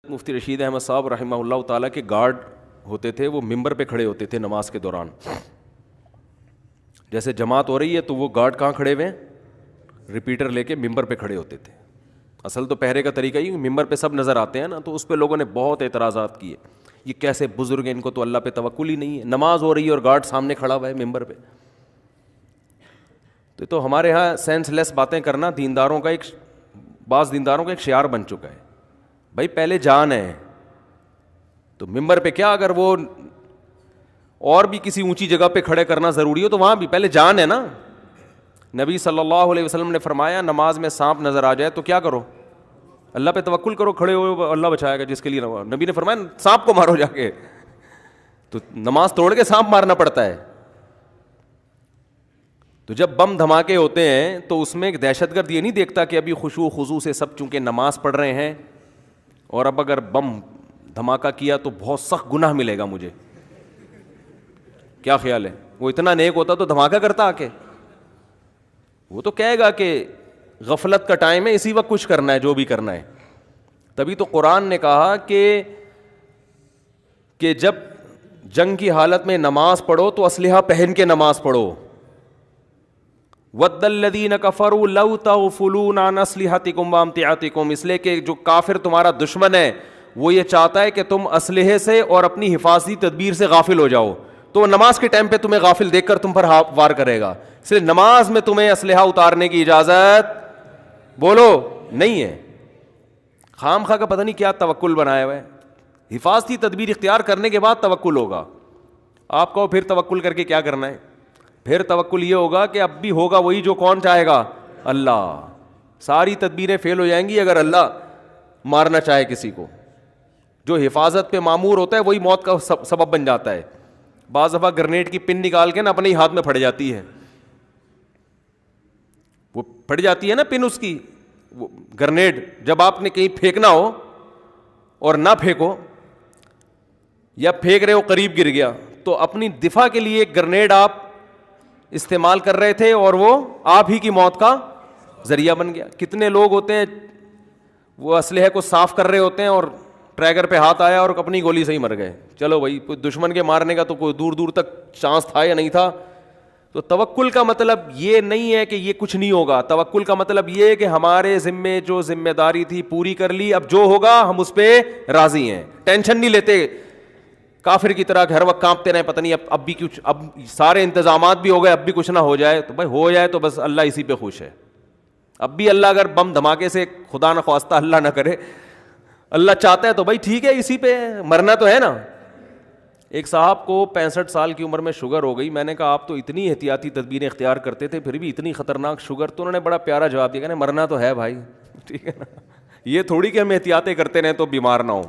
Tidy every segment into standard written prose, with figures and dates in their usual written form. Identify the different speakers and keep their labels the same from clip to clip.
Speaker 1: مفتی رشید احمد صاحب رحمہ اللہ تعالیٰ کے گارڈ ہوتے تھے، وہ ممبر پہ کھڑے ہوتے تھے نماز کے دوران. جیسے جماعت ہو رہی ہے تو وہ گارڈ کہاں کھڑے ہوئے ہیں؟ ریپیٹر لے کے ممبر پہ کھڑے ہوتے تھے. اصل تو پہرے کا طریقہ ہی ممبر پہ سب نظر آتے ہیں نا، تو اس پہ لوگوں نے بہت اعتراضات کیے. یہ کیسے بزرگ ہیں، ان کو تو اللہ پہ توکل ہی نہیں ہے، نماز ہو رہی ہے اور گارڈ سامنے کھڑا ہوا ہے ممبر پہ. تو ہمارے ہاں سینس لیس باتیں کرنا دینداروں کا بعض دینداروں کا ایک شعار بن چکا ہے. بھائی پہلے جان ہے تو ممبر پہ کیا، اگر وہ اور بھی کسی اونچی جگہ پہ کھڑے کرنا ضروری ہو تو وہاں بھی پہلے جان ہے نا. نبی صلی اللہ علیہ وسلم نے فرمایا نماز میں سانپ نظر آ جائے تو کیا کرو؟ اللہ پہ توکل کرو، کھڑے ہو، اللہ بچائے گا جس کے لیے. نبی نے فرمایا سانپ کو مارو جا کے. تو نماز توڑ کے سانپ مارنا پڑتا ہے. تو جب بم دھماکے ہوتے ہیں تو اس میں ایک دہشت گرد یہ نہیں دیکھتا کہ ابھی خشوع خضوع سے سب چونکہ نماز پڑھ رہے ہیں اور اب اگر بم دھماکہ کیا تو بہت سخت گناہ ملے گا مجھے. کیا خیال ہے؟ وہ اتنا نیک ہوتا تو دھماکہ کرتا آ کے؟ وہ تو کہے گا کہ غفلت کا ٹائم ہے، اسی وقت کچھ کرنا ہے جو بھی کرنا ہے. تبھی تو قرآن نے کہا کہ جب جنگ کی حالت میں نماز پڑھو تو اسلحہ پہن کے نماز پڑھو. وَدَّ الَّذِينَ كَفَرُوا لَوْ تَغْفُلُونَ عَنْ أَسْلِحَتِكُمْ وَأَمْتِعَتِكُمْ. اس لیے کہ جو کافر تمہارا دشمن ہے وہ یہ چاہتا ہے کہ تم اسلحے سے اور اپنی حفاظتی تدبیر سے غافل ہو جاؤ، تو نماز کے ٹائم پہ تمہیں غافل دیکھ کر تم پر وار کرے گا. اس لیے نماز میں تمہیں اسلحہ اتارنے کی اجازت بولو نہیں ہے. خام خواہ کا پتہ نہیں کیا توکل بنایا ہوا ہے. حفاظتی تدبیر اختیار کرنے کے بعد توکل ہوگا. آپ کو پھر توکل کر کے کیا کرنا ہے؟ پھر توکل یہ ہوگا کہ اب بھی ہوگا وہی جو کون چاہے گا؟ اللہ. ساری تدبیریں فیل ہو جائیں گی اگر اللہ مارنا چاہے کسی کو. جو حفاظت پہ معمور ہوتا ہے وہی موت کا سبب بن جاتا ہے. بعض دفعہ گرنیڈ کی پن نکال کے نا اپنے ہی ہاتھ میں پھٹ جاتی ہے، وہ پھٹ جاتی ہے نا پن اس کی. وہ گرنیڈ جب آپ نے کہیں پھینکنا ہو اور نہ پھینکو، یا پھینک رہے ہو قریب گر گیا، تو اپنی دفاع کے لیے ایک گرنیڈ آپ استعمال کر رہے تھے اور وہ آپ ہی کی موت کا ذریعہ بن گیا. کتنے لوگ ہوتے ہیں وہ اسلحے کو صاف کر رہے ہوتے ہیں اور ٹریگر پہ ہاتھ آیا اور اپنی گولی سے ہی مر گئے. چلو بھائی، کوئی دشمن کے مارنے کا تو کوئی دور دور تک چانس تھا یا نہیں تھا. تو توکل کا مطلب یہ نہیں ہے کہ یہ کچھ نہیں ہوگا. توکل کا مطلب یہ ہے کہ ہمارے ذمے جو ذمہ داری تھی پوری کر لی، اب جو ہوگا ہم اس پہ راضی ہیں، ٹینشن نہیں لیتے کافر کی طرح ہر وقت کانپتے رہے پتہ نہیں اب بھی کچھ، اب سارے انتظامات بھی ہو گئے اب بھی کچھ نہ ہو جائے. تو بھائی ہو جائے تو بس اللہ اسی پہ خوش ہے. اب بھی اللہ اگر بم دھماکے سے خدا نہ خواستہ اللہ نہ کرے اللہ چاہتا ہے تو بھائی ٹھیک ہے، اسی پہ مرنا تو ہے نا. ایک صاحب کو 65 سال کی عمر میں شوگر ہو گئی. میں نے کہا آپ تو اتنی احتیاطی تدبیریں اختیار کرتے تھے پھر بھی اتنی خطرناک شوگر. تو انہوں نے بڑا پیارا جواب دیا کہ مرنا تو ہے بھائی، ٹھیک ہے نا. یہ تھوڑی کہ ہم احتیاطیں کرتے رہیں تو بیمار نہ ہو.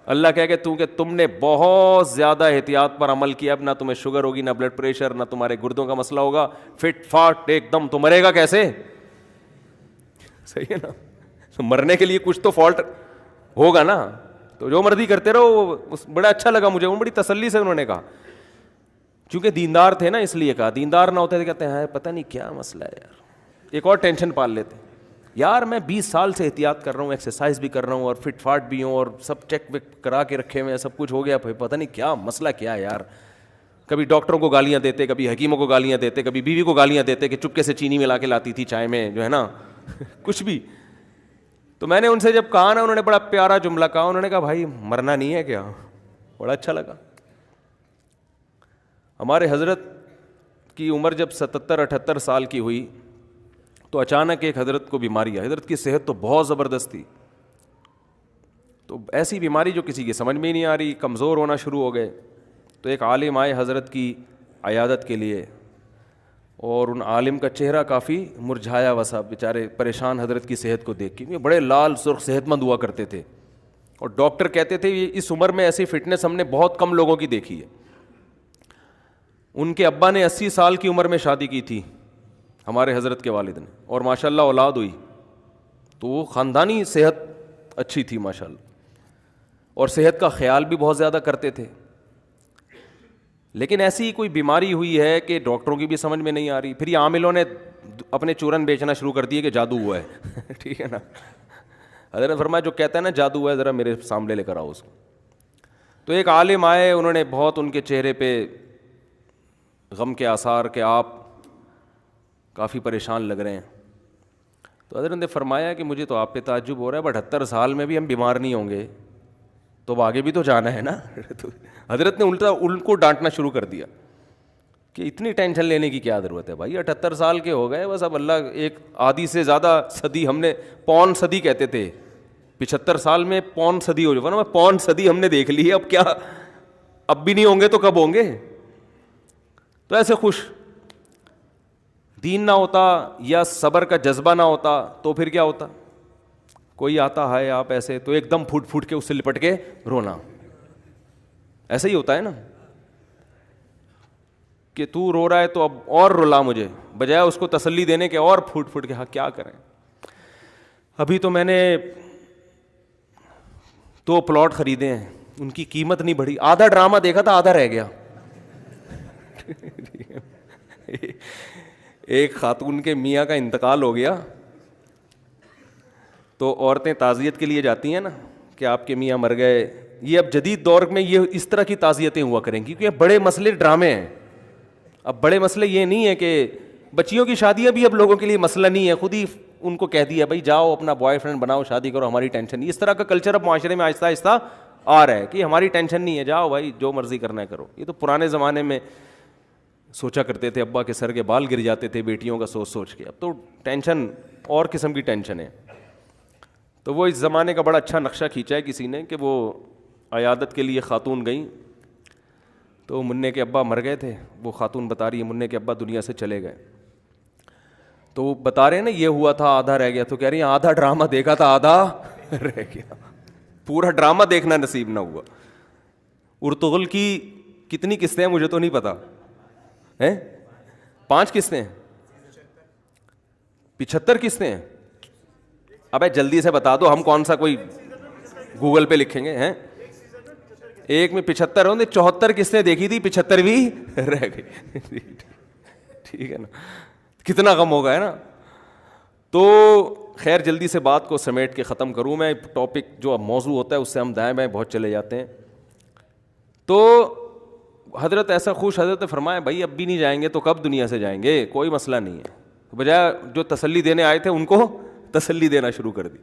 Speaker 1: اللہ کہے کہ تم نے بہت زیادہ احتیاط پر عمل کیا، اب نہ تمہیں شوگر ہوگی، نہ بلڈ پریشر، نہ تمہارے گردوں کا مسئلہ ہوگا، فٹ فاٹ ایک دم. تو مرے گا کیسے؟ صحیح ہے نا. تو مرنے کے لیے کچھ تو فالٹ ہوگا نا. تو جو مرضی کرتے رہو. بڑا اچھا لگا مجھے، وہ بڑی تسلی سے انہوں نے کہا، چونکہ دیندار تھے نا اس لیے کہا. دیندار نہ ہوتے تھے کہتے ہیں پتہ نہیں کیا مسئلہ ہے یار، ایک اور ٹینشن پال لیتے. یار میں 20 سال سے احتیاط کر رہا ہوں، ایکسرسائز بھی کر رہا ہوں اور فٹ فاٹ بھی ہوں اور سب چیک ویک کرا کے رکھے ہوئے ہیں، سب کچھ ہو گیا، پتہ نہیں کیا مسئلہ کیا ہے یار. کبھی ڈاکٹروں کو گالیاں دیتے، کبھی حکیموں کو گالیاں دیتے، کبھی بیوی کو گالیاں دیتے کہ چپکے سے چینی ملا کے لاتی تھی چائے میں جو ہے نا کچھ بھی. تو میں نے ان سے جب کہا نا، انہوں نے بڑا پیارا جملہ کہا. انہوں نے کہا بھائی مرنا نہیں ہے کیا؟ بڑا اچھا لگا. ہمارے حضرت کی عمر جب 77-78 سال کی ہوئی تو اچانک ایک حضرت کو بیماری آئی. حضرت کی صحت تو بہت زبردست تھی، تو ایسی بیماری جو کسی کی سمجھ میں ہی نہیں آ رہی، کمزور ہونا شروع ہو گئے. تو ایک عالم آئے حضرت کی عیادت کے لیے، اور ان عالم کا چہرہ کافی مرجھایا ہوا سا، بیچارے پریشان حضرت کی صحت کو دیکھ کے. بڑے لال سرخ صحت مند ہوا کرتے تھے، اور ڈاکٹر کہتے تھے یہ اس عمر میں ایسی فٹنس ہم نے بہت کم لوگوں کی دیکھی ہے. ان کے ابا نے 80 سال کی عمر میں شادی کی تھی ہمارے حضرت کے والد نے، اور ماشاءاللہ اولاد ہوئی. تو وہ خاندانی صحت اچھی تھی ماشاءاللہ، اور صحت کا خیال بھی بہت زیادہ کرتے تھے. لیکن ایسی کوئی بیماری ہوئی ہے کہ ڈاکٹروں کی بھی سمجھ میں نہیں آ رہی. پھر یہ عاملوں نے اپنے چورن بیچنا شروع کر دیے کہ جادو ہوا ہے ٹھیک ہے نا. حضرت نے فرمایا جو کہتا ہے نا جادو ہے ذرا میرے سامنے لے کر آؤ اس کو. تو ایک عالم آئے, انہوں نے بہت ان کے چہرے پہ غم کے آثار کہ آپ کافی پریشان لگ رہے ہیں. تو حضرت نے فرمایا کہ مجھے تو آپ پہ تعجب ہو رہا ہے, 78 سال میں بھی ہم بیمار نہیں ہوں گے تو اب آگے بھی تو جانا ہے نا. تو حضرت نے الٹا ان کو ڈانٹنا شروع کر دیا کہ اتنی ٹینشن لینے کی کیا ضرورت ہے بھائی, 78 سال کے ہو گئے بس, اب اللہ ایک آدھی سے زیادہ صدی, ہم نے پون صدی کہتے تھے, 75 سال میں پون صدی ہو جائے نا, پون صدی ہم نے دیکھ لی ہے, اب کیا, اب بھی نہیں ہوں گے تو کب ہوں گے. تو ایسے خوش, دین نہ ہوتا یا صبر کا جذبہ نہ ہوتا تو پھر کیا ہوتا, کوئی آتا ہے آپ ایسے تو ایک دم پھوٹ پھوٹ کے اس سے لپٹ کے رونا, ایسا ہی ہوتا ہے نا کہ تو رو رہا ہے تو اب اور رلا مجھے, بجائے اس کو تسلی دینے کے اور پھوٹ پھوٹ کے. ہاں کیا کریں, ابھی تو میں نے 2 پلاٹ خریدے ہیں, ان کی قیمت نہیں بڑھی, آدھا ڈرامہ دیکھا تھا آدھا رہ گیا. ایک خاتون کے میاں کا انتقال ہو گیا تو عورتیں تعزیت کے لیے جاتی ہیں نا کہ آپ کے میاں مر گئے. یہ اب جدید دور میں یہ اس طرح کی تعزیتیں ہوا کریں گی کیونکہ بڑے مسئلے ڈرامے ہیں. اب بڑے مسئلے یہ نہیں ہے کہ بچیوں کی شادیاں بھی اب لوگوں کے لیے مسئلہ نہیں ہے, خود ہی ان کو کہہ دیا بھائی جاؤ اپنا بوائے فرینڈ بناؤ, شادی کرو, ہماری ٹینشن نہیں. اس طرح کا کلچر اب معاشرے میں آہستہ آہستہ آ رہا ہے کہ ہماری ٹینشن نہیں ہے, جاؤ بھائی جو مرضی کرنا ہے کرو. یہ تو پرانے زمانے میں سوچا کرتے تھے, ابا کے سر کے بال گر جاتے تھے بیٹیوں کا سوچ سوچ کے. اب تو ٹینشن اور قسم کی ٹینشن ہے. تو وہ اس زمانے کا بڑا اچھا نقشہ کھینچا ہے کسی نے کہ وہ عیادت کے لیے خاتون گئیں تو منع کے ابا مر گئے تھے. وہ خاتون بتا رہی ہے منع کے ابا دنیا سے چلے گئے. تو وہ بتا رہے ہیں نا یہ ہوا تھا آدھا رہ گیا, تو کہہ رہی ہیں آدھا ڈرامہ دیکھا تھا آدھا رہ گیا, پورا ڈرامہ دیکھنا نصیب نہ ہوا. ارطغرل کی کتنی قسطیں ہیں مجھے تو نہیں پتا ہیں, 5 قسطیں, 75 قسطیں ہیں. ابے جلدی سے بتا دو, ہم کون سا کوئی گوگل پہ لکھیں گے ہیں. ایک میں 75 ہوں, 74 قسطیں دیکھی تھی, 75 بھی رہ گئی. ٹھیک ہے نا, کتنا غم ہوگا ہے نا. تو خیر جلدی سے بات کو سمیٹ کے ختم کروں میں. ٹاپک جو اب موضوع ہوتا ہے اس سے ہم دائیں بائیں بہت چلے جاتے ہیں. تو حضرت ایسا خوش, حضرت نے فرمایا بھائی اب بھی نہیں جائیں گے تو کب دنیا سے جائیں گے, کوئی مسئلہ نہیں ہے. بجائے جو تسلی دینے آئے تھے ان کو تسلی دینا شروع کر دی.